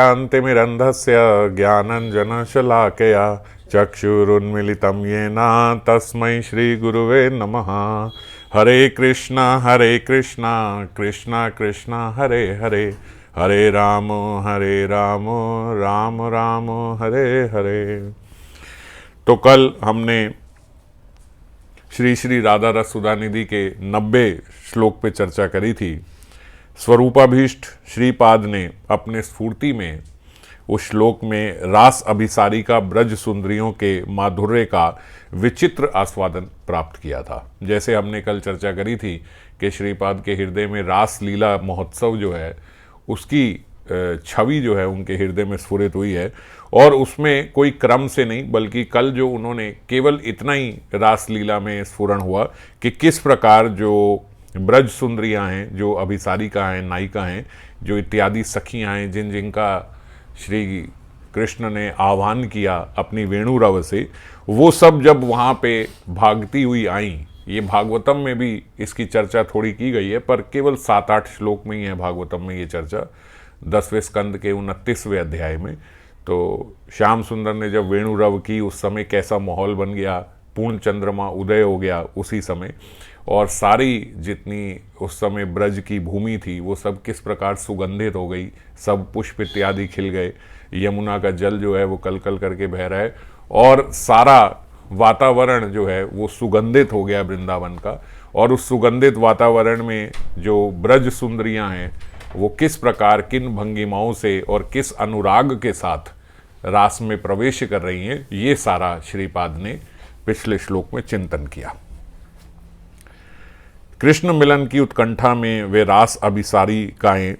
शान्तिमिरन्धस्य ज्ञानञ्जनशलाकया चक्षुरुन्मिलितं येन तस्मै श्रीगुरुवे नमः। हरे कृष्णा कृष्णा कृष्णा हरे हरे, हरे राम राम राम हरे हरे। तो कल हमने श्री श्री राधा रस सुधानिधि के 90 श्लोक पे चर्चा करी थी। स्वरूपाभीष्ट श्रीपाद ने अपने स्फूर्ति में उस श्लोक में रास अभिसारिका ब्रज सुंदरियों के माधुर्य का विचित्र आस्वादन प्राप्त किया था। जैसे हमने कल चर्चा करी थी कि श्रीपाद के हृदय में रास लीला महोत्सव जो है उसकी छवि जो है उनके हृदय में स्फुरित हुई है, और उसमें कोई क्रम से नहीं बल्कि कल जो उन्होंने केवल इतना ही रास लीला में स्फुरण हुआ कि किस प्रकार जो ब्रज सुंदरियाँ हैं, जो अभिसारिका हैं, नायिका हैं, जो इत्यादि सखियाँ हैं, जिनका श्री कृष्ण ने आह्वान किया अपनी वेणु रव से, वो सब जब वहाँ पे भागती हुई आई। ये भागवतम में भी इसकी चर्चा थोड़ी की गई है, पर केवल 7-8 श्लोक में ही है भागवतम में ये चर्चा, 10वें स्कंद के 29वें अध्याय में। तो श्याम सुंदर ने जब वेणु रव की उस समय कैसा माहौल बन गया, पूर्ण चंद्रमा उदय हो गया उसी समय, और सारी जितनी उस समय ब्रज की भूमि थी वो सब किस प्रकार सुगंधित हो गई, सब पुष्प इत्यादि खिल गए, यमुना का जल जो है वो कल कल करके बह रहा है, और सारा वातावरण जो है वो सुगंधित हो गया वृंदावन का। और उस सुगंधित वातावरण में जो ब्रज सुंदरियां हैं वो किस प्रकार, किन भंगिमाओं से और किस अनुराग के साथ रास में प्रवेश कर रही हैं, ये सारा श्रीपाद ने पिछले श्लोक में चिंतन किया। कृष्ण मिलन की उत्कंठा में वे रास अभिसारिकाएं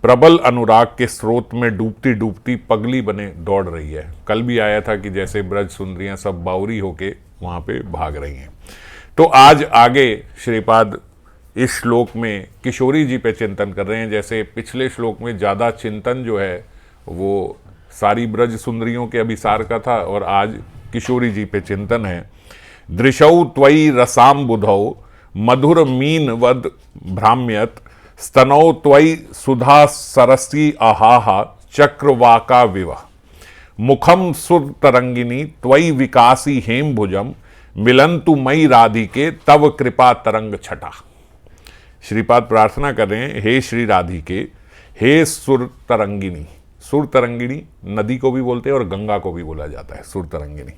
प्रबल अनुराग के स्रोत में डूबती डूबती पगली बने दौड़ रही है। कल भी आया था कि जैसे ब्रज सुंदरियां सब बावरी होके वहां पे भाग रही हैं। तो आज आगे श्रीपाद इस श्लोक में किशोरी जी पे चिंतन कर रहे हैं। जैसे पिछले श्लोक में ज़्यादा चिंतन जो है वो सारी ब्रज सुंदरियों के अभिसार का था, और आज किशोरी जी पे चिंतन है। दृशौ त्वयि रसाम बुधौ मधुर मीन वद भ्राम्यत, स्तनौ त्वयि सुधा सरसी आहा चक्रवाका विवह, मुखम सुर तरंगिनी त्वयि विकासी हेम भुजम, मिलंतु मई राधिके तव कृपा तरंग छटा। श्रीपाद प्रार्थना कर रहे हैं, हे श्री राधिके, हे सुर तरंगिनी। सुर तरंगिणी नदी को भी बोलते हैं और गंगा को भी बोला जाता है सुर तरंगिनी।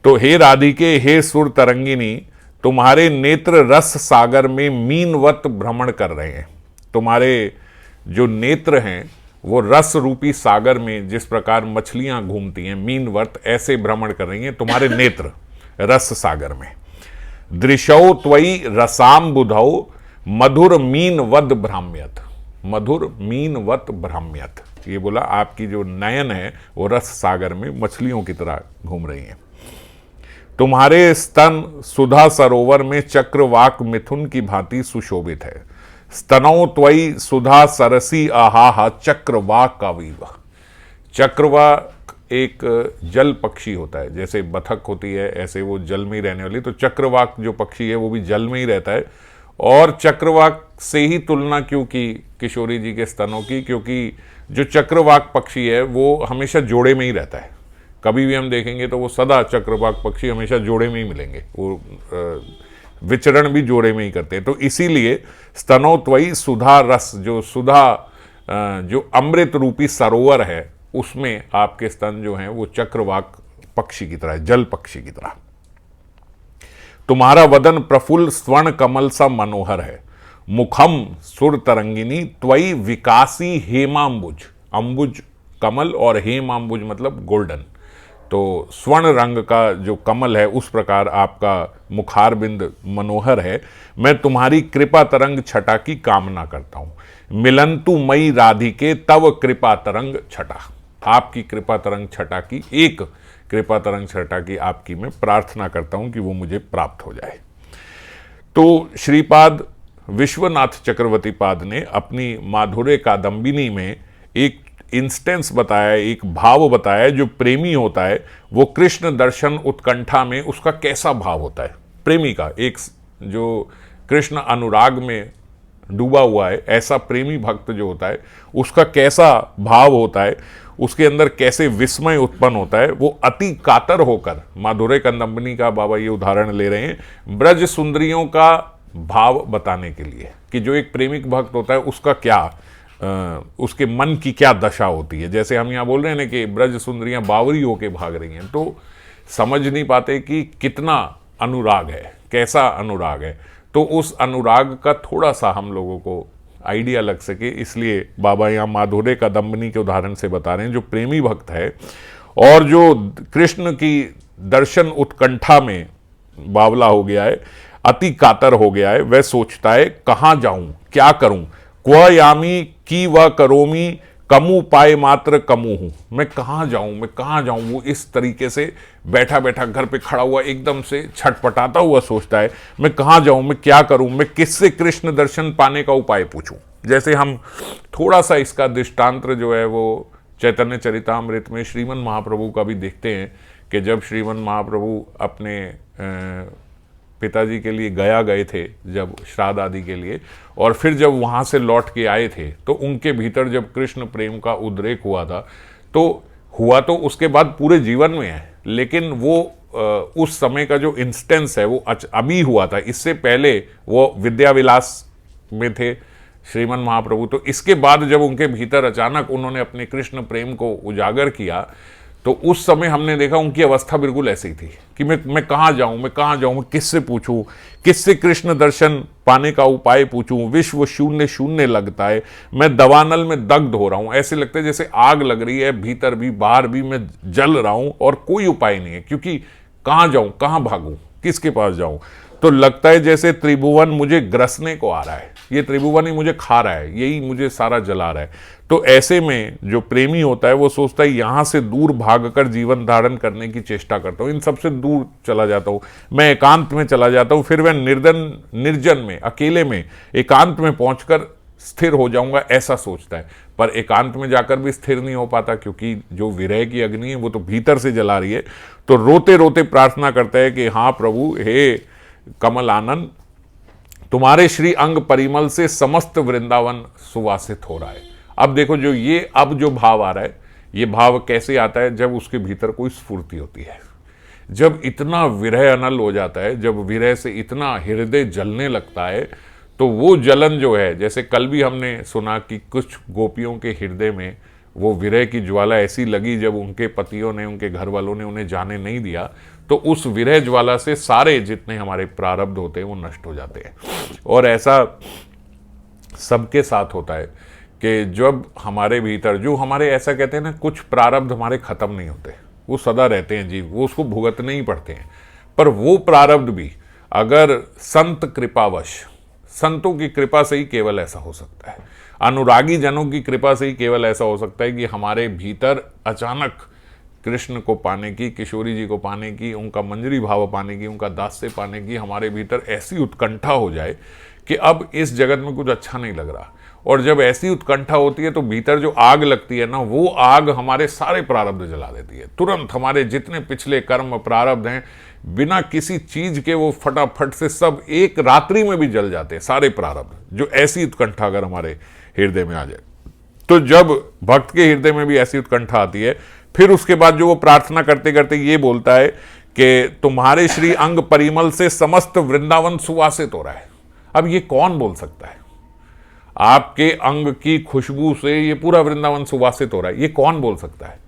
तो हे राधिके, हे सुर तरंगिनी, तुम्हारे नेत्र रस सागर में मीनवत भ्रमण कर रहे हैं। तुम्हारे जो नेत्र हैं वो रस रूपी सागर में जिस प्रकार मछलियां घूमती हैं, मीनवत ऐसे भ्रमण कर रही हैं तुम्हारे नेत्र रस सागर में। दृशौ त्वयि रसाम बुधौ मधुर मीनवद भ्राम्यत, मधुर मीनवत भ्राम्यत, ये बोला आपकी जो नयन है वो रस सागर में मछलियों की तरह घूम रही हैं। तुम्हारे स्तन सुधा सरोवर में चक्रवाक मिथुन की भांति सुशोभित है। स्तनों त्वयि सुधा सरसी आहा चक्रवाक का वीवा। चक्रवाक एक जल पक्षी होता है, जैसे बतख होती है ऐसे वो जल में ही रहने वाली, तो चक्रवाक जो पक्षी है वो भी जल में ही रहता है। और चक्रवाक से ही तुलना क्यों की किशोरी जी के स्तनों की, क्योंकि जो चक्रवाक पक्षी है वो हमेशा जोड़े में ही रहता है। कभी भी हम देखेंगे तो वो सदा चक्रवाक पक्षी हमेशा जोड़े में ही मिलेंगे, वो विचरण भी जोड़े में ही करते हैं। तो इसीलिए स्तनों त्वयि सुधा रस, जो सुधा जो अमृत रूपी सरोवर है उसमें आपके स्तन जो हैं वो चक्रवाक पक्षी की तरह, जल पक्षी की तरह। तुम्हारा वदन प्रफुल्ल स्वर्ण कमल सा मनोहर है। मुखम सुर तरंगिनी त्वयि विकासी हेमाम्बुज, अंबुज कमल और हेमाम्बुज मतलब गोल्डन, तो स्वर्ण रंग का जो कमल है उस प्रकार आपका मुखार बिंद मनोहर है। मैं तुम्हारी कृपा तरंग छटा की कामना करता हूं। मिलंतु मई राधिके तव कृपा तरंग छटा, आपकी कृपा तरंग छटा की, एक कृपा तरंग छटा की आपकी मैं प्रार्थना करता हूं कि वो मुझे प्राप्त हो जाए। तो श्रीपाद विश्वनाथ चक्रवर्ती पाद ने अपनी माधुर्य कादंबिनी में एक इंस्टेंस बताया, एक भाव बताया, जो प्रेमी होता है वो कृष्ण दर्शन उत्कंठा में उसका कैसा भाव होता है। प्रेमी का एक जो कृष्ण अनुराग में डूबा हुआ है, ऐसा प्रेमी भक्त जो होता है उसका कैसा भाव होता है, उसके अंदर कैसे विस्मय उत्पन्न होता है, वो अति कातर होकर, माधुर्य कंदम्बनी का बाबा ये उदाहरण ले रहे हैं ब्रज सुंदरियों का भाव बताने के लिए कि जो एक प्रेमिक भक्त होता है उसका क्या उसके मन की क्या दशा होती है। जैसे हम यहाँ बोल रहे हैं ना कि ब्रज सुंदरियां बावरी होके भाग रही हैं, तो समझ नहीं पाते कि कितना अनुराग है, कैसा अनुराग है। तो उस अनुराग का थोड़ा सा हम लोगों को आइडिया लग सके, इसलिए बाबा यहाँ माधुर्य कंदम्बनी के उदाहरण से बता रहे हैं। जो प्रेमी भक्त है और जो कृष्ण की दर्शन उत्कंठा में बावला हो गया है, अति कातर हो गया है, वह सोचता है कहाँ जाऊं, क्या करूं, क्व यामी की व करोमी कमु पाए मात्र कमु हूं, मैं कहाँ जाऊं, मैं कहाँ जाऊं। वो इस तरीके से बैठा बैठा घर पे खड़ा हुआ एकदम से छटपटाता हुआ सोचता है मैं कहाँ जाऊं, मैं क्या करूं, मैं किससे कृष्ण दर्शन पाने का उपाय पूछूं। जैसे हम थोड़ा सा इसका दृष्टांत जो है वो चैतन्य चरितामृत में श्रीमन महाप्रभु का भी देखते हैं कि जब श्रीमन महाप्रभु अपने पिताजी के लिए गया गए थे जब श्राद्ध आदि के लिए, और फिर जब वहाँ से लौट के आए थे तो उनके भीतर जब कृष्ण प्रेम का उद्रेक हुआ था, तो उसके बाद पूरे जीवन में है, लेकिन वो उस समय का जो इंस्टेंस है वो अभी हुआ था। इससे पहले वो विद्या विलास में थे श्रीमन महाप्रभु, तो इसके बाद जब उनके भीतर अचानक उन्होंने अपने कृष्ण प्रेम को उजागर किया तो उस समय हमने देखा उनकी अवस्था बिल्कुल ऐसी ही थी कि मैं कहाँ जाऊं, मैं कहाँ जाऊं, मैं किससे पूछूं, किससे कृष्ण दर्शन पाने का उपाय पूछूं। विश्व शून्य शून्य लगता है, मैं दवानल में दग्ध हो रहा हूं, ऐसे लगता है जैसे आग लग रही है, भीतर भी बाहर भी मैं जल रहा हूं और कोई उपाय नहीं है, क्योंकि कहाँ जाऊं, कहाँ भागूं, किसके पास जाऊं। तो लगता है जैसे त्रिभुवन मुझे ग्रसने को आ रहा है, ये त्रिभुवन ही मुझे खा रहा है, यही मुझे सारा जला रहा है। तो ऐसे में जो प्रेमी होता है वो सोचता है यहाँ से दूर भागकर जीवन धारण करने की चेष्टा करता हूँ, इन सबसे दूर चला जाता हूँ, मैं एकांत में चला जाता हूँ, फिर वह निर्जन में, अकेले में, एकांत में पहुंचकर स्थिर हो जाऊंगा, ऐसा सोचता है। पर एकांत में जाकर भी स्थिर नहीं हो पाता, क्योंकि जो विरह की अग्नि है वो तो भीतर से जला रही है। तो रोते रोते प्रार्थना करता है कि हाँ प्रभु, हे कमल आनंद, तुम्हारे श्री अंग परिमल से समस्त वृंदावन सुवासित हो रहा है। अब देखो जो भाव आ रहा है, ये भाव कैसे आता है, जब उसके भीतर कोई स्फूर्ति होती है, जब इतना विरह अनल हो जाता है, जब विरह से इतना हृदय जलने लगता है, तो वो जलन जो है, जैसे कल भी हमने सुना कि कुछ गोपियों के हृदय में वो विरह की ज्वाला ऐसी लगी जब उनके पतियों ने, उनके घर वालों ने उन्हें जाने नहीं दिया, तो उस विरह ज्वाला से सारे जितने हमारे प्रारब्ध होते हैं वो नष्ट हो जाते हैं। और ऐसा सबके साथ होता है कि जब हमारे भीतर जो हमारे, ऐसा कहते हैं ना, कुछ प्रारब्ध हमारे खत्म नहीं होते, वो सदा रहते हैं जीव, वो उसको भुगतने ही पड़ते हैं। पर वो प्रारब्ध भी अगर संत कृपावश, संतों की कृपा से ही केवल ऐसा हो सकता है, अनुरागी जनों की कृपा से ही केवल ऐसा हो सकता है कि हमारे भीतर अचानक कृष्ण को पाने की, किशोरी जी को पाने की, उनका मंजरी भाव पाने की, उनका दास्य पाने की हमारे भीतर ऐसी उत्कंठा हो जाए कि अब इस जगत में कुछ अच्छा नहीं लग रहा। और जब ऐसी उत्कंठा होती है तो भीतर जो आग लगती है ना, वो आग हमारे सारे प्रारब्ध जला देती है। तुरंत हमारे जितने पिछले कर्म प्रारब्ध हैं, बिना किसी चीज के वो फटाफट से सब एक रात्रि में भी जल जाते हैं, सारे प्रारब्ध। जो ऐसी उत्कंठा अगर हमारे हृदय में आ जाए, तो जब भक्त के हृदय में भी ऐसी उत्कंठा आती है, फिर उसके बाद जो वो प्रार्थना करते करते ये बोलता है कि तुम्हारे श्री अंग परिमल से समस्त वृंदावन सुवासित हो रहा है। अब ये कौन बोल सकता है? आपके अंग की खुशबू से ये पूरा वृंदावन सुवासित हो रहा है, ये कौन बोल सकता है?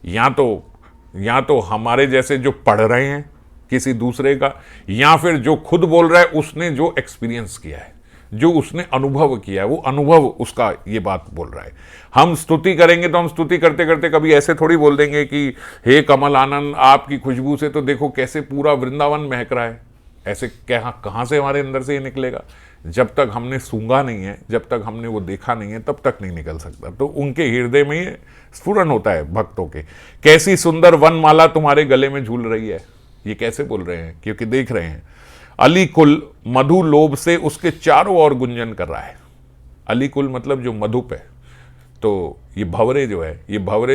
या तो हमारे जैसे जो पढ़ रहे हैं किसी दूसरे का, या फिर जो खुद बोल रहा है उसने जो एक्सपीरियंस किया है, जो उसने अनुभव किया है, वो अनुभव उसका ये बात बोल रहा है। हम स्तुति करेंगे तो हम स्तुति करते करते कभी ऐसे थोड़ी बोल देंगे कि हे कमल आनंद, आपकी खुशबू से तो देखो कैसे पूरा वृंदावन महक रहा है। ऐसे कहाँ से हमारे अंदर से ये निकलेगा? जब तक हमने सूंघा नहीं है, जब तक हमने वो देखा नहीं है, तब तक नहीं निकल सकता। तो उनके हृदय में ये स्फुरन होता है भक्तों के, कैसी सुंदर वनमाला तुम्हारे गले में झूल रही है। ये कैसे बोल रहे हैं? क्योंकि देख रहे हैं अली कुल मधु लोभ से उसके चारों ओर गुंजन कर रहा है। अली कुल मतलब जो मधुप है, तो ये भंवरे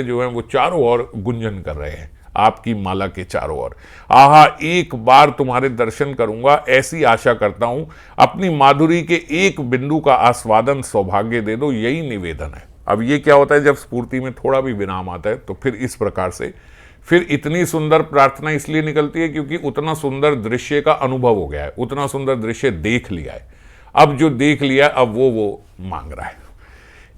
जो है, वो चारों ओर गुंजन कर रहे हैं। आपकी माला के चारों ओर। आहा, एक बार तुम्हारे दर्शन करूंगा, ऐसी आशा करता हूं। अपनी माधुरी के एक बिंदु का आस्वादन सौभाग्य दे दो, यही निवेदन है। अब ये क्या होता है, जब स्फूर्ति में थोड़ा भी विराम आता है तो फिर इस प्रकार से फिर इतनी सुंदर प्रार्थना इसलिए निकलती है क्योंकि उतना सुंदर दृश्य का अनुभव हो गया है, उतना सुंदर दृश्य देख लिया है। अब जो देख लिया अब वो मांग रहा है।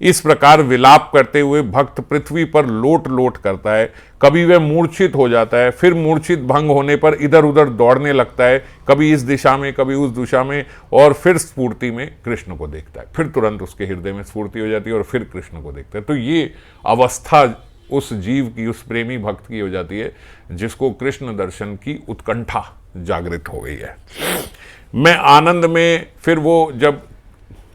इस प्रकार विलाप करते हुए भक्त पृथ्वी पर लोट लोट करता है। कभी वह मूर्छित हो जाता है, फिर मूर्छित भंग होने पर इधर उधर दौड़ने लगता है, कभी इस दिशा में कभी उस दिशा में, और फिर स्फूर्ति में कृष्ण को देखता है। फिर तुरंत उसके हृदय में स्फूर्ति हो जाती है और फिर कृष्ण को देखता है। तो ये अवस्था उस जीव की, उस प्रेमी भक्त की हो जाती है जिसको कृष्ण दर्शन की उत्कंठा जागृत हो गई है। मैं आनंद में फिर वो जब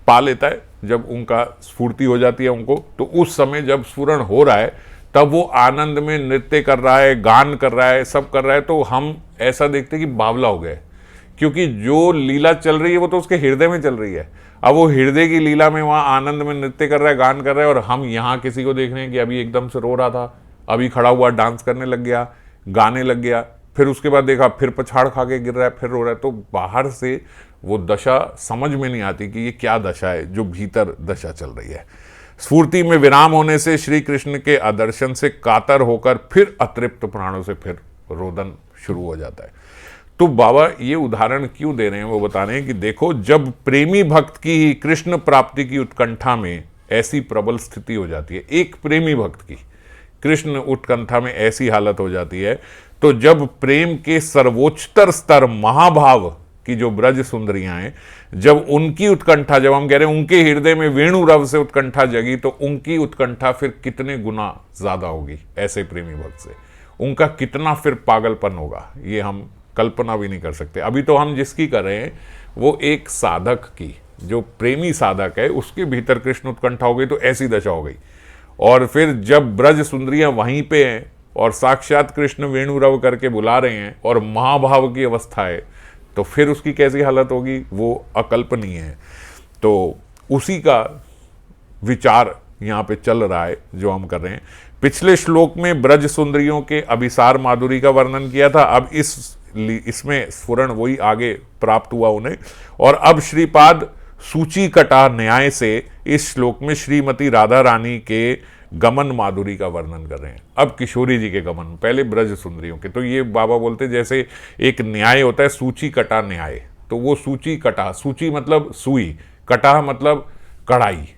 पा लेता है, जब उनका स्फूर्ति हो जाती है उनको, तो उस समय जब स्फुरण हो रहा है तब वो आनंद में नृत्य कर रहा है, गान कर रहा है, सब कर रहा है। तो हम ऐसा देखते कि बावला हो गए, क्योंकि जो लीला चल रही है वो तो उसके हृदय में चल रही है। अब वो हृदय की लीला में वहाँ आनंद में नृत्य कर रहा है, गान कर रहा है, और हम यहाँ किसी को देख रहे हैं कि अभी एकदम से रो रहा था, अभी खड़ा हुआ डांस करने लग गया, गाने लग गया, फिर उसके बाद देखा फिर पछाड़ खा के गिर रहा है, फिर रो रहा है। तो बाहर से वो दशा समझ में नहीं आती कि ये क्या दशा है, जो भीतर दशा चल रही है। स्फूर्ति में विराम होने से श्री कृष्ण के आदर्शन से कातर होकर फिर अतृप्त प्राणों से फिर रोदन शुरू हो जाता है। तो बाबा ये उदाहरण क्यों दे रहे हैं, वो बता रहे हैं कि देखो, जब प्रेमी भक्त की ही कृष्ण प्राप्ति की उत्कंठा में ऐसी प्रबल स्थिति हो जाती है, एक प्रेमी भक्त की कृष्ण उत्कंठा में ऐसी हालत हो जाती है, तो जब प्रेम के सर्वोच्चतर स्तर महाभाव की जो ब्रज सुंदरियां हैं, जब उनकी उत्कंठा, जब हम कह रहे हैं उनके हृदय में वेणु रव से उत्कंठा जगी, तो उनकी उत्कंठा फिर कितने गुना ज्यादा होगी ऐसे प्रेमी भक्त से। उनका कितना फिर पागलपन होगा, ये हम कल्पना भी नहीं कर सकते। अभी तो हम जिसकी कर रहे हैं वो एक साधक की, जो प्रेमी साधक है, उसके भीतर कृष्ण उत्कंठा हो गई तो ऐसी दशा हो गई। और फिर जब ब्रज सुंदरियां वहीं पे हैं और साक्षात कृष्ण वेणु रव करके बुला रहे हैं और महाभाव की अवस्था है, तो फिर उसकी कैसी हालत होगी, वो अकल्पनीय है। तो उसी का विचार यहाँ पे चल रहा है जो हम कर रहे हैं। पिछले श्लोक में ब्रज सुंदरियों के अभिसार माधुरी का वर्णन किया था, अब इसमें स्फुरण वही आगे प्राप्त हुआ उन्हें। और अब श्रीपाद सूची कटा न्याय से इस श्लोक में श्रीमती राधा रानी के गमन माधुरी का वर्णन कर रहे हैं। अब किशोरी जी के गमन, पहले ब्रज सुंदरियों के। तो ये बाबा बोलते जैसे एक न्याय होता है, सूची कटा न्याय, तो वो सूची कटा, सूची मतलब सुई, कटा मतलब कढ़ाई,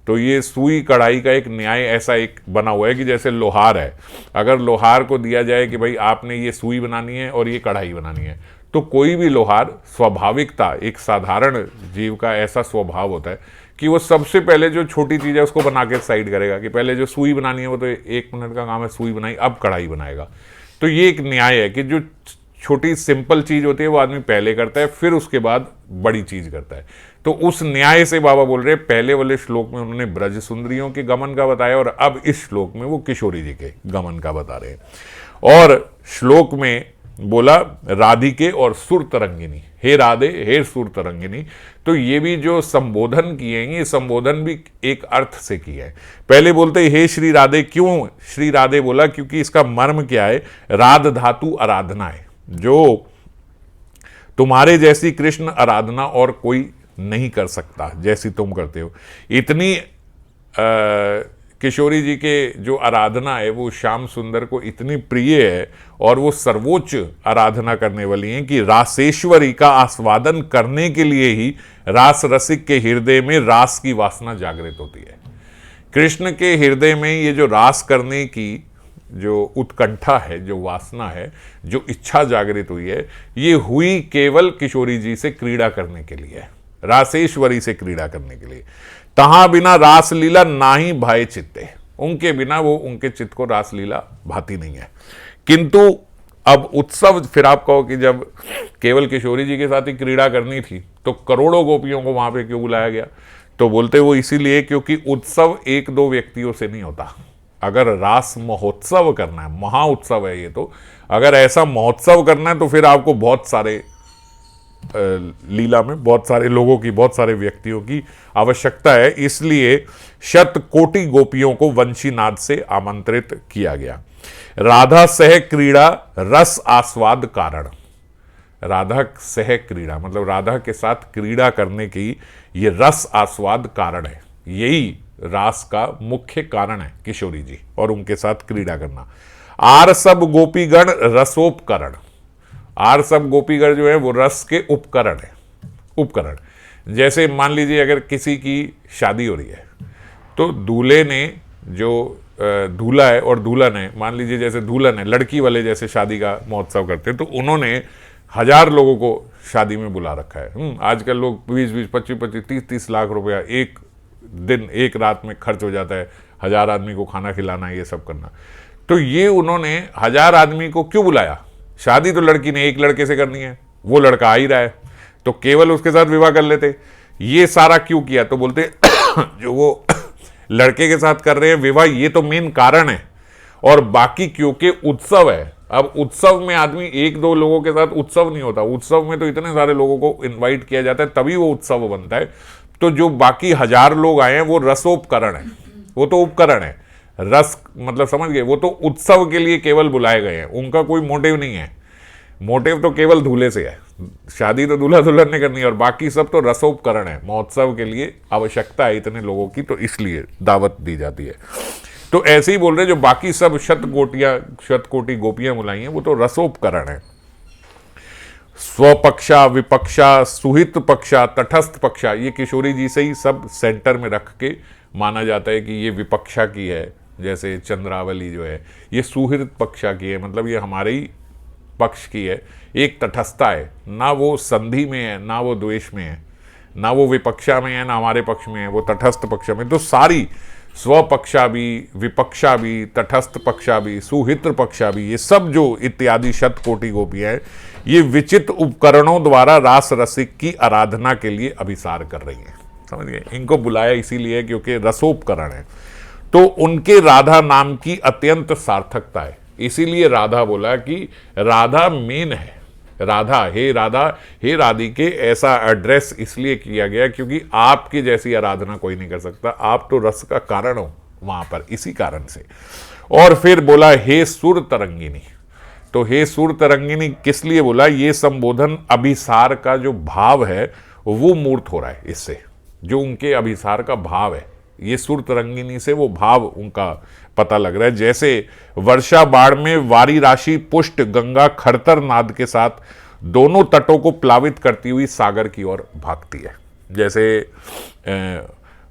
तो ये सुई कढ़ाई का एक न्याय ऐसा एक बना हुआ है कि जैसे लोहार है, अगर लोहार को दिया जाए कि भाई आपने ये सुई बनानी है और ये कढ़ाई बनानी है, तो कोई भी लोहार स्वाभाविकता, एक साधारण जीव का ऐसा स्वभाव होता है कि वो सबसे पहले जो छोटी चीज़ है उसको बना के साइड करेगा, कि पहले जो सुई बनानी है वो तो 1 मिनट का काम है, सुई बनाई, अब कढ़ाई बनाएगा। तो ये एक न्याय है कि जो छोटी सिंपल चीज होती है वो आदमी पहले करता है, फिर उसके बाद बड़ी चीज करता है। तो उस न्याय से बाबा बोल रहे हैं, पहले वाले श्लोक में उन्होंने ब्रज सुंदरियों के गमन का बताया और अब इस श्लोक में वो किशोरी जी के गमन का बता रहे हैं। और श्लोक में बोला राधिके और सुर तरंगिनी, हे राधे हे सुर तरंगिनी। तो ये भी जो संबोधन किए हैं, ये संबोधन भी एक अर्थ से किए हैं। पहले बोलते हे श्री राधे, क्यों श्री राधे बोला, क्योंकि इसका मर्म क्या है, राध धातु आराधना है, जो तुम्हारे जैसी कृष्ण आराधना और कोई नहीं कर सकता जैसी तुम करते हो। इतनी किशोरी जी के जो आराधना है वो श्याम सुंदर को इतनी प्रिय है और वो सर्वोच्च आराधना करने वाली हैं कि रासेश्वरी का आस्वादन करने के लिए ही रास रसिक के हृदय में रास की वासना जागृत होती है। कृष्ण के हृदय में ये जो रास करने की जो उत्कंठा है, जो वासना है, जो इच्छा जागृत हुई है, ये हुई केवल किशोरी जी से क्रीड़ा करने के लिए, रासेश्वरी से क्रीड़ा करने के लिए। तहां बिना रासलीला ना ही भाए चित्ते, उनके बिना वो उनके चित्त को रासलीला भाती नहीं है। किंतु अब उत्सव, फिर आप कहो कि जब केवल किशोरी जी के साथ ही क्रीड़ा करनी थी तो करोड़ों गोपियों को वहां पे क्यों बुलाया गया, तो बोलते वो इसीलिए क्योंकि उत्सव 1-2 व्यक्तियों से नहीं होता। अगर रास महोत्सव करना है, महा उत्सव है ये, तो अगर ऐसा महोत्सव करना है तो फिर आपको बहुत सारे लीला में बहुत सारे लोगों की, बहुत सारे व्यक्तियों की आवश्यकता है। इसलिए 100 कोटि गोपियों को वंशीनाद से आमंत्रित किया गया। राधा सह क्रीड़ा रस आस्वाद कारण। राधा सह क्रीड़ा मतलब राधा के साथ क्रीड़ा करने की ये रस आस्वाद कारण है, यही रास का मुख्य कारण है किशोरी जी और उनके साथ क्रीड़ा करना। आर सब गोपीगण रसोपकरण। आर सब गोपीगण जो है वो रस के उपकरण है, उपकरण। जैसे मान लीजिए अगर किसी की शादी हो रही है तो दूल्हे ने जो दूल्हा है और दुल्हन है, मान लीजिए जैसे दुल्हन है, लड़की वाले जैसे शादी का महोत्सव करते हैं तो उन्होंने 1000 लोगों को शादी में बुला रखा है। आजकल लोग 20-20, 25-25, 30-30 लाख रुपया एक दिन एक रात में खर्च हो जाता है, 1000 आदमी को खाना खिलाना, ये सब करना। तो ये उन्होंने 1000 आदमी को क्यों बुलाया? शादी तो लड़की ने एक लड़के से करनी है, वो लड़का आ ही रहा है तो केवल उसके साथ विवाह कर लेते। ये सारा क्यों किया? तो बोलते जो वो लड़के के साथ कर रहे हैं विवाह, ये तो मेन कारण है, और बाकी क्योंकि उत्सव है। अब उत्सव में आदमी 1-2 लोगों के साथ उत्सव नहीं होता, उत्सव में तो इतने सारे लोगों को इनवाइट किया जाता है तभी वो उत्सव बनता है। तो जो बाकी 1000 लोग आए हैं वो रसोपकरण है, वो तो उपकरण है। रस मतलब समझ गए, वो तो उत्सव के लिए केवल बुलाए गए हैं, उनका कोई मोटिव नहीं है। मोटिव तो केवल दूल्हे से है, शादी तो दूल्हा दुल्हन ने करनी है, और बाकी सब तो रसोपकरण है। महोत्सव के लिए आवश्यकता है इतने लोगों की, तो इसलिए दावत दी जाती है। तो ऐसे ही बोल रहे जो बाकी सब शतकोटि गोपियां बुलाई हैं वो तो रसोपकरण है। स्वपक्षा, विपक्षा, सुहित पक्षा, तटस्थ पक्षा, ये किशोरी जी से ही सब सेंटर में रख के माना जाता है कि ये विपक्षा की है। जैसे चंद्रावली जो है ये सुहृद पक्षा की है, मतलब ये हमारे ही पक्ष की है। एक तटस्थता है, ना वो संधि में है ना वो द्वेष में है, ना वो विपक्षा में है ना हमारे पक्ष में है, वो तटस्थ पक्ष में। तो सारी स्वपक्षा भी, विपक्षा भी, तटस्थ पक्षा भी, सुहित्र पक्षा भी, ये सब जो इत्यादि शतकोटि गोपियां हैं ये विचित्र उपकरणों द्वारा रास रसिक की आराधना के लिए अभिसार कर रही हैं। समझ गए? इनको बुलाया इसीलिए क्योंकि रसोपकरण है। तो उनके राधा नाम की अत्यंत सार्थकता है, इसीलिए राधा बोला कि राधा मेन है। राधा, हे राधा, हे राधिके, ऐसा एड्रेस इसलिए किया गया क्योंकि आपकी जैसी आराधना कोई नहीं कर सकता, आप तो रस का कारण हो वहां पर, इसी कारण से। और फिर बोला हे सुर तरंगिनी। तो हे सुर तरंगिनी किस लिए बोला? ये संबोधन अभिसार का जो भाव है वो मूर्त हो रहा है इससे, जो उनके अभिसार का भाव है, ये सुर तरंगिनी से वो भाव उनका पता लग रहा है। जैसे वर्षा बाढ़ में वारी राशि पुष्ट गंगा खरतर नाद के साथ दोनों तटों को प्लावित करती हुई सागर की ओर भागती है। जैसे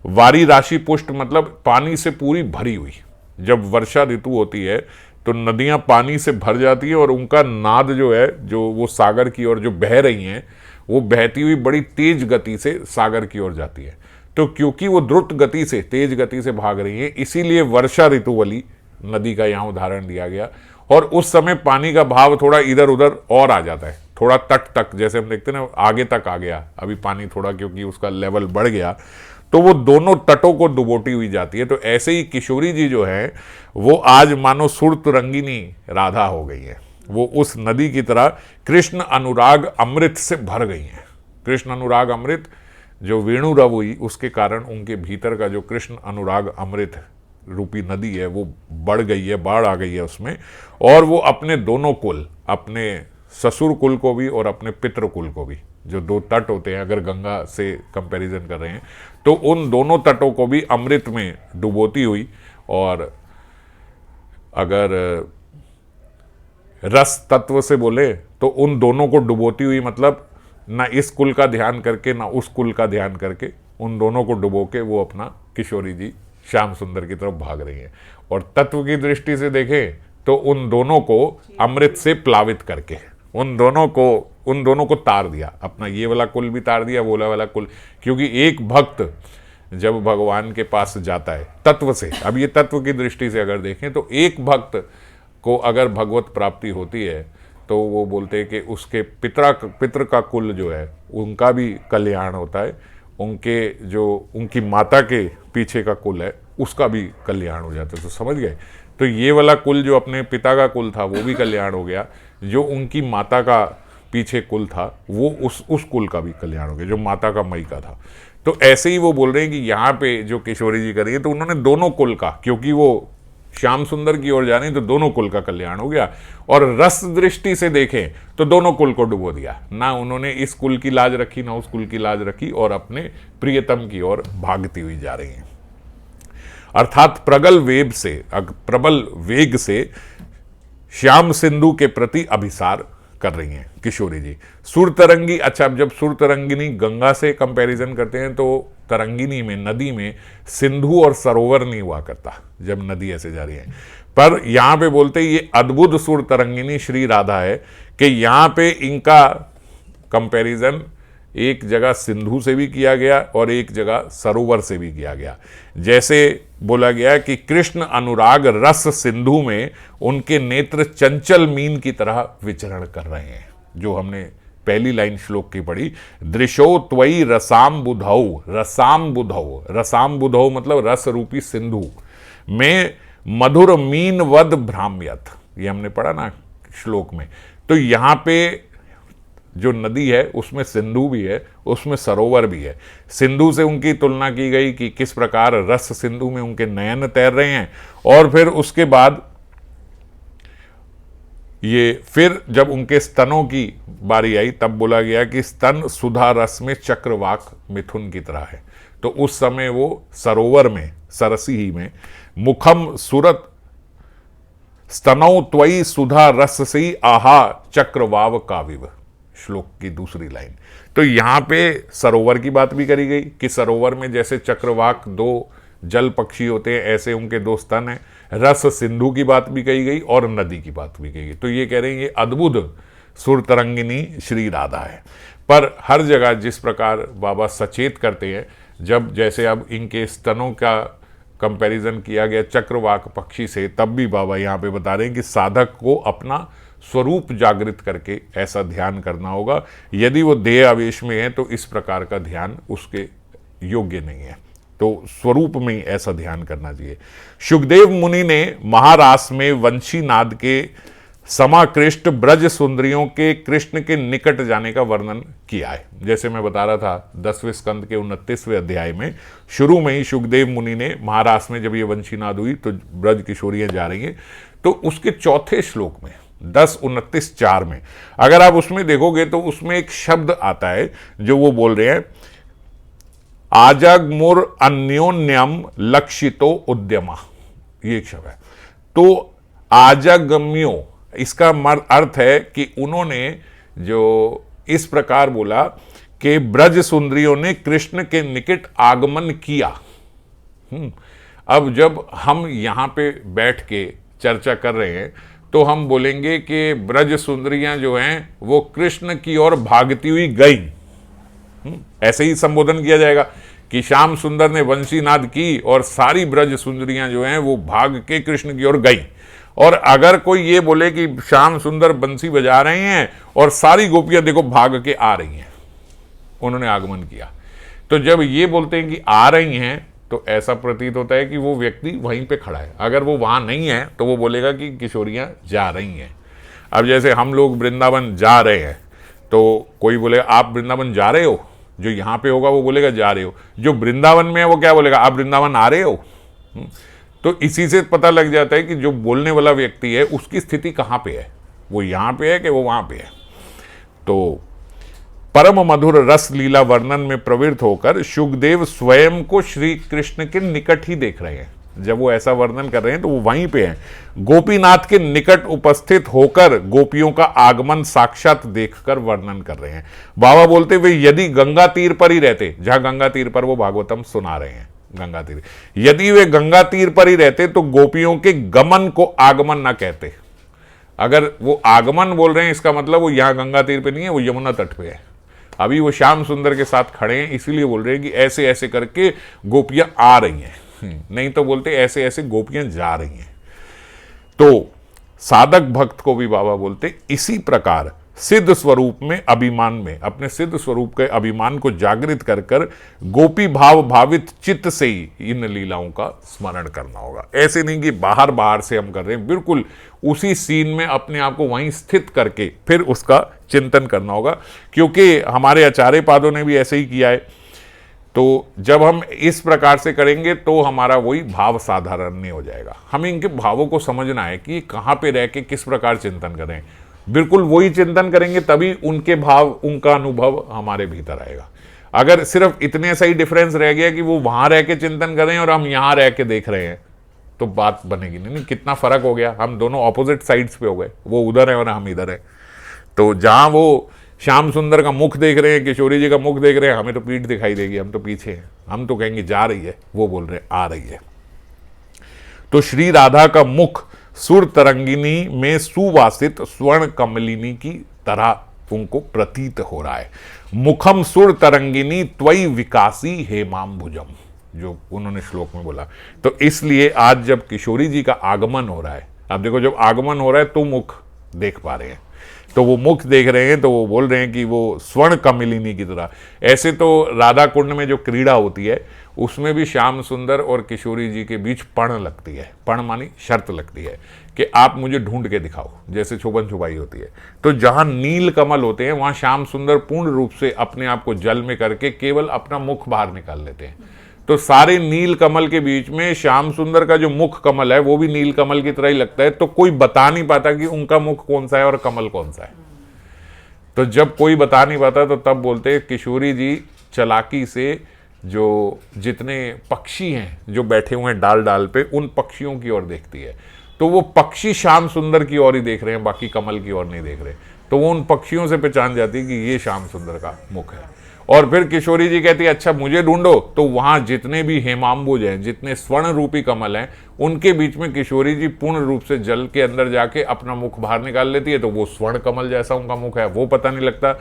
वारी राशि पुष्ट मतलब पानी से पूरी भरी हुई। जब वर्षा ऋतु होती है तो नदियां पानी से भर जाती है और उनका नाद जो है, जो वो सागर की ओर जो बह रही हैं, वो बहती हुई बड़ी तेज गति से सागर की ओर जाती है। तो क्योंकि वो द्रुत गति से, तेज गति से भाग रही है, इसीलिए वर्षा ऋतु वाली नदी का यहाँ उदाहरण दिया गया। और उस समय पानी का भाव थोड़ा इधर उधर और आ जाता है, थोड़ा तट तक, जैसे हम देखते हैं ना आगे तक आ गया अभी पानी थोड़ा, क्योंकि उसका लेवल बढ़ गया, तो वो दोनों तटों को डुबोती हुई जाती है। तो ऐसे ही किशोरी जी जो है वो आज मानो सुरत रंगिनी राधा हो गई है। वो उस नदी की तरह कृष्ण अनुराग अमृत से भर गई हैं। कृष्ण अनुराग अमृत जो वेणु रव हुई, उसके कारण उनके भीतर का जो कृष्ण अनुराग अमृत रूपी नदी है वो बढ़ गई है, बाढ़ आ गई है उसमें। और वो अपने दोनों कुल, अपने ससुर कुल को भी और अपने पितृ कुल को भी, जो 2 तट होते हैं अगर गंगा से कंपैरिजन कर रहे हैं, तो उन दोनों तटों को भी अमृत में डुबोती हुई। और अगर रस तत्व से बोले तो उन दोनों को डुबोती हुई मतलब ना इस कुल का ध्यान करके ना उस कुल का ध्यान करके, उन दोनों को डुबो के वो अपना किशोरी जी श्याम सुंदर की तरफ भाग रही हैं। और तत्व की दृष्टि से देखें तो उन दोनों को अमृत से प्लावित करके उन दोनों को तार दिया, अपना ये वाला कुल भी तार दिया, वो वाला कुल। क्योंकि एक भक्त जब भगवान के पास जाता है तत्व से, अब ये तत्व की दृष्टि से अगर देखें तो एक भक्त को अगर भगवत प्राप्ति होती है तो वो बोलते हैं कि उसके पितृ का कुल जो है उनका भी कल्याण होता है, उनकी माता के पीछे का कुल है उसका भी कल्याण हो जाता है। तो समझ गए? तो ये वाला कुल जो अपने पिता का कुल था वो भी कल्याण हो गया, जो उनकी माता का पीछे कुल था वो उस कुल का भी कल्याण हो गया, जो माता का मई का था। तो ऐसे ही वो बोल रहे हैं कि यहाँ पे जो किशोरी जी करिए तो उन्होंने दोनों कुल का, क्योंकि वो श्याम सुंदर की ओर जा रही हैं तो दोनों कुल का कल्याण हो गया, और रस दृष्टि से देखें तो दोनों कुल को डुबो दिया। ना उन्होंने इस कुल की लाज रखी ना उस कुल की लाज रखी, और अपने प्रियतम की ओर भागती हुई जा रही हैं। अर्थात प्रबल वेग से श्याम सिंधु के प्रति अभिसार कर रही हैं किशोरी जी। सुरतरंगी, अच्छा, अब जब सुरतरंगिनी गंगा से कंपैरिजन करते हैं तो तरंगिनी में, नदी में सिंधु और सरोवर नहीं हुआ करता जब नदी ऐसे जा रही है, पर यहां पे बोलते ये अद्भुत सुरतरंगिनी श्री राधा है कि यहां पे इनका कंपैरिजन एक जगह सिंधु से भी किया गया और एक जगह सरोवर से भी किया गया। जैसे बोला गया कि कृष्ण अनुराग रस सिंधु में उनके नेत्र चंचल मीन की तरह विचरण कर रहे हैं, जो हमने पहली लाइन श्लोक की पढ़ी, दृशो त्वयि रसाम बुधौ, रसाम बुधौ, रसाम बुधौ मतलब रस रूपी सिंधु में मधुर मीन वद भ्राम्यत, ये हमने पढ़ा ना श्लोक में। तो यहां पे जो नदी है उसमें सिंधु भी है, उसमें सरोवर भी है। सिंधु से उनकी तुलना की गई कि किस प्रकार रस सिंधु में उनके नयन तैर रहे हैं, और फिर उसके बाद ये फिर जब उनके स्तनों की बारी आई तब बोला गया कि स्तन सुधा रस में चक्रवाक मिथुन की तरह है। तो उस समय वो सरोवर में, सरसी ही में, मुखम सुरत स्तनौ त्वयि सुधा रस से आहा चक्रवाव काविव, श्लोक की दूसरी लाइन। तो यहां पे सरोवर की बात भी करी गई कि सरोवर में जैसे चक्रवाक दो जल पक्षी होते हैं ऐसे उनके दो स्तन हैं। रस सिंधु की बात भी कही गई और नदी की बात भी कही गई। तो ये कह रहे हैं ये अद्भुत सुरतरंगिनी श्री राधा है। पर हर जगह जिस प्रकार बाबा सचेत करते हैं, जब जैसे अब इनके स्तनों का कंपैरिजन किया गया चक्रवाक पक्षी से, तब भी बाबा यहाँ पे बता रहे हैं कि साधक को अपना स्वरूप जागृत करके ऐसा ध्यान करना होगा। यदि वो देह आवेश में है तो इस प्रकार का ध्यान उसके योग्य नहीं है, तो स्वरूप में ऐसा ध्यान करना चाहिए। शुकदेव मुनि ने महारास में वंशी नाद के समाकृष्ट ब्रज सुंदरियों के कृष्ण के निकट जाने का वर्णन किया है। जैसे मैं बता रहा था 10वें स्कंद के 29वें अध्याय में शुरू में ही शुकदेव मुनि ने महारास में जब ये वंशी नाद हुई तो ब्रज किशोरियां जा रही हैं, तो उसके चौथे श्लोक में 10:29-4 में अगर आप उसमें देखोगे तो उसमें एक शब्द आता है जो वो बोल रहे हैं, आजगमुर अन्योन्यम लक्षितो उद्यमा, ये एक शब्द है। तो आजगम्यो, इसका अर्थ है कि उन्होंने जो इस प्रकार बोला कि ब्रज सुंदरियों ने कृष्ण के निकट आगमन किया। अब जब हम यहां पे बैठ के चर्चा कर रहे हैं तो हम बोलेंगे कि ब्रज सुंदरियां जो हैं वो कृष्ण की ओर भागती हुई गई, ऐसे ही संबोधन किया जाएगा कि श्याम सुंदर ने वंशी नाद की और सारी ब्रज सुंदरियां जो हैं वो भाग के कृष्ण की ओर गई। और अगर कोई ये बोले कि श्याम सुंदर बंसी बजा रहे हैं और सारी गोपियां देखो भाग के आ रही हैं, उन्होंने आगमन किया, तो जब ये बोलते हैं कि आ रही हैं तो ऐसा प्रतीत होता है कि वो व्यक्ति वहीं पे खड़ा है। अगर वो वहां नहीं है तो वो बोलेगा कि किशोरियां जा रही हैं। अब जैसे हम लोग वृंदावन जा रहे हैं तो कोई बोलेगा आप वृंदावन जा रहे हो, जो यहाँ पे होगा वो बोलेगा जा रहे हो, जो वृंदावन में है वो क्या बोलेगा आप वृंदावन आ रहे हो। तो इसी से पता लग जाता है कि जो बोलने वाला व्यक्ति है उसकी स्थिति कहाँ पे है, वो यहाँ पे है कि वो वहां पे है। तो परम मधुर रस लीला वर्णन में प्रवृत्त होकर शुकदेव स्वयं को श्री कृष्ण के निकट ही देख रहे हैं। जब वो ऐसा वर्णन कर रहे हैं तो वो वहीं पे हैं, गोपीनाथ के निकट उपस्थित होकर गोपियों का आगमन साक्षात देखकर वर्णन कर रहे हैं। बाबा बोलते वे यदि गंगा तीर पर ही रहते, जहां गंगा तीर पर वो भागवतम सुना रहे हैं, गंगा तीर, यदि वे गंगा तीर पर ही रहते तो गोपियों के गमन को आगमन ना कहते। अगर वो आगमन बोल रहे हैं इसका मतलब वो यहां गंगा तीर पे नहीं है, वो यमुना तट पे है। अभी वो श्याम सुंदर के साथ खड़े हैं, इसीलिए बोल रहे हैं कि ऐसे ऐसे करके गोपियां आ रही हैं, नहीं तो बोलते ऐसे ऐसे गोपियां जा रही हैं। तो साधक भक्त को भी बाबा बोलते इसी प्रकार सिद्ध स्वरूप में अभिमान में, अपने सिद्ध स्वरूप के अभिमान को जागृत कर कर गोपी भाव भावित चित्त से ही इन लीलाओं का स्मरण करना होगा। ऐसे नहीं कि बाहर बाहर से हम कर रहे हैं, बिल्कुल उसी सीन में अपने आप को वहीं स्थित करके फिर उसका चिंतन करना होगा। क्योंकि हमारे आचार्य पादों ने भी ऐसे ही किया है तो जब हम इस प्रकार से करेंगे तो हमारा वही भाव साधारण हो जाएगा। हमें इनके भावों को समझना है कि कहाँ पे रह के किस प्रकार चिंतन करें। बिल्कुल वही चिंतन करेंगे तभी उनके भाव, उनका अनुभव हमारे भीतर आएगा। अगर सिर्फ इतने सही डिफरेंस रह गया कि वो वहां रह के चिंतन कर रहे हैं और हम यहां रह के देख रहे हैं, तो बात बनेगी नहीं। कितना फर्क हो गया, हम दोनों ऑपोजिट साइड्स पे हो गए, वो उधर है और हम इधर है। तो जहां वो श्याम सुंदर का मुख देख रहे हैं, किशोरी जी का मुख देख रहे हैं, हमें तो पीठ दिखाई देगी, हम तो पीछे हैं, हम तो कहेंगे जा रही है, वो बोल रहे हैं आ रही है। तो श्री राधा का मुख सुर तरंगिनी में सुवासित स्वर्ण कमलिनी की तरह उनको प्रतीत हो रहा है। मुखम सुर तरंगिनी त्वयि विकासी हेमाम्बुजम, जो उन्होंने श्लोक में बोला। तो इसलिए आज जब किशोरी जी का आगमन हो रहा है, अब देखो जब आगमन हो रहा है तो मुख देख पा रहे हैं, तो वो मुख देख रहे हैं, तो वो बोल रहे हैं कि वो स्वर्ण कमलिनी की तरह। ऐसे तो राधा कुंड में जो क्रीड़ा होती है उसमें भी श्याम सुंदर और किशोरी जी के बीच पण लगती है। पण मानी शर्त लगती है कि आप मुझे ढूंढ के दिखाओ, जैसे छुपन छुपाई होती है। तो जहां नील कमल होते हैं वहां श्याम सुंदर पूर्ण रूप से अपने आप को जल में करके केवल अपना मुख बाहर निकाल लेते हैं। तो सारे नील कमल के बीच में श्याम सुंदर का जो मुख कमल है वो भी नील कमल की तरह ही लगता है। तो कोई बता नहीं पाता कि उनका मुख कौन सा है और कमल कौन सा है। तो जब कोई बता नहीं पाता तो तब बोलते किशोरी जी चालाकी से जो जितने पक्षी हैं जो बैठे हुए हैं डाल डाल पे, उन पक्षियों की ओर देखती है। तो वो पक्षी श्याम सुंदर की ओर ही देख रहे हैं, बाकी कमल की ओर नहीं देख रहे। तो वो उन पक्षियों से पहचान जाती है कि ये श्याम सुंदर का मुख है। और फिर किशोरी जी कहती है अच्छा मुझे ढूंढो। तो वहां जितने भी हेमाम्बुज हैं, जितने स्वर्ण रूपी कमल हैं, उनके बीच में किशोरी जी पूर्ण रूप से जल के अंदर जाके अपना मुख बाहर निकाल लेती है। तो वो स्वर्ण कमल जैसा उनका मुख है, वो पता नहीं लगता।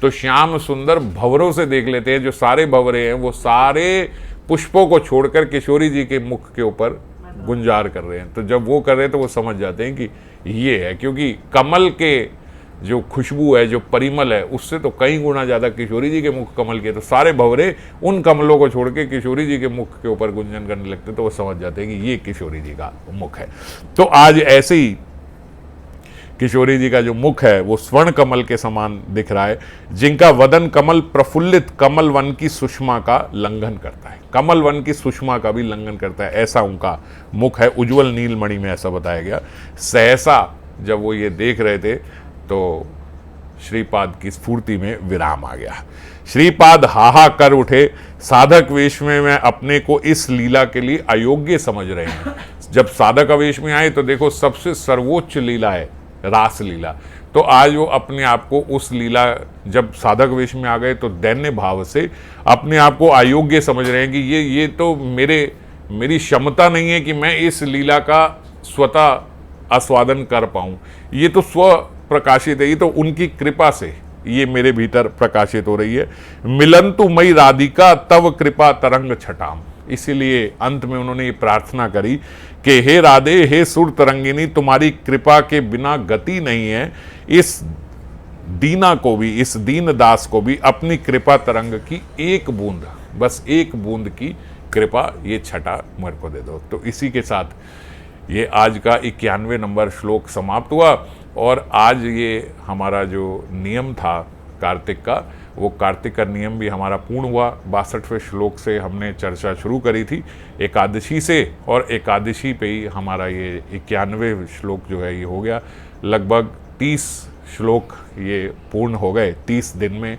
तो श्याम सुंदर भंवरों से देख लेते हैं, जो सारे भंवरे हैं वो सारे पुष्पों को छोड़कर किशोरी जी के मुख के ऊपर गुंजार कर रहे हैं। तो जब वो कर रहे हैं तो वो समझ जाते हैं कि ये है, क्योंकि कमल के जो खुशबू है, जो परिमल है, उससे तो कई गुना ज्यादा किशोरी जी के मुख कमल के। तो सारे भंवरे उन कमलों को छोड़ के किशोरी जी के मुख के ऊपर गुंजन करने लगते, तो वो समझ जाते हैं कि ये किशोरी जी का मुख है। तो आज ऐसे ही किशोरी जी का जो मुख है वो स्वर्ण कमल के समान दिख रहा है, जिनका वदन कमल प्रफुल्लित कमल वन की सुषमा का लंघन करता है, कमल वन की सुषमा का भी लंघन करता है, ऐसा उनका मुख है। उज्ज्वल नीलमणि में ऐसा बताया गया। सहसा जब वो ये देख रहे थे तो श्रीपाद की स्फूर्ति में विराम आ गया। श्रीपाद हाहा कर उठे, साधक वेश में मैं अपने को इस लीला के लिए अयोग्य समझ रहे हैं। जब साधक वेश में आए तो देखो सबसे सर्वोच्च लीला है रास लीला। तो आज वो अपने आप को उस लीला, जब साधक वेश में आ गए तो दैन्य भाव से अपने आप को अयोग्य समझ रहे हैं कि ये तो मेरी क्षमता नहीं है कि मैं इस लीला का स्वतः आस्वादन कर पाऊं। ये तो स्व प्रकाशित है, ये तो उनकी कृपा से ये मेरे भीतर प्रकाशित हो रही है। मिलंतु मई राधिका तव कृपा तरंग छटाम। इसीलिए अंत में उन्होंने ये प्रार्थना करी कि हे राधे, हे सुर तरंगिनी, तुम्हारी कृपा के बिना गति नहीं है। इस दीना को भी, इस दीन दास को भी अपनी कृपा तरंग की एक बूंद, बस एक बूंद की कृपा, ये छटा मेरे को दे दो। तो इसी के साथ ये आज का 91 नंबर श्लोक समाप्त हुआ। और आज ये हमारा जो नियम था कार्तिक का, वो कार्तिक का नियम भी हमारा पूर्ण हुआ। 62वें श्लोक से हमने चर्चा शुरू करी थी एकादशी से, और एकादशी पे ही हमारा ये 91वें श्लोक जो है ये हो गया। लगभग 30 श्लोक ये पूर्ण हो गए 30 दिन में,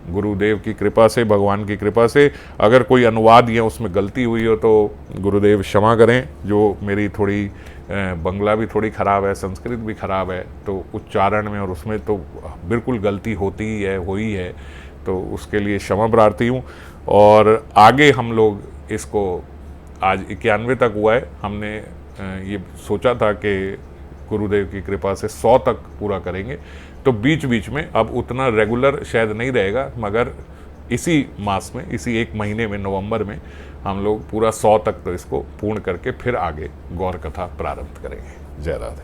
गुरुदेव की कृपा से, भगवान की कृपा से। अगर कोई अनुवाद या उसमें गलती हुई हो तो गुरुदेव क्षमा करें। जो मेरी थोड़ी बंगला भी थोड़ी ख़राब है, संस्कृत भी ख़राब है, तो उच्चारण में और उसमें तो बिल्कुल गलती होती ही है, हुई है, तो उसके लिए क्षमा प्रार्थी हूँ। और आगे हम लोग इसको आज 91 तक हुआ है, हमने ये सोचा था कि गुरुदेव की कृपा से 100 तक पूरा करेंगे। तो बीच बीच में अब उतना रेगुलर शायद नहीं रहेगा, मगर इसी मास में, इसी एक महीने में, नवंबर में हम लोग पूरा 100 तक तो इसको पूर्ण करके फिर आगे गौर कथा प्रारंभ करेंगे। जय राधे।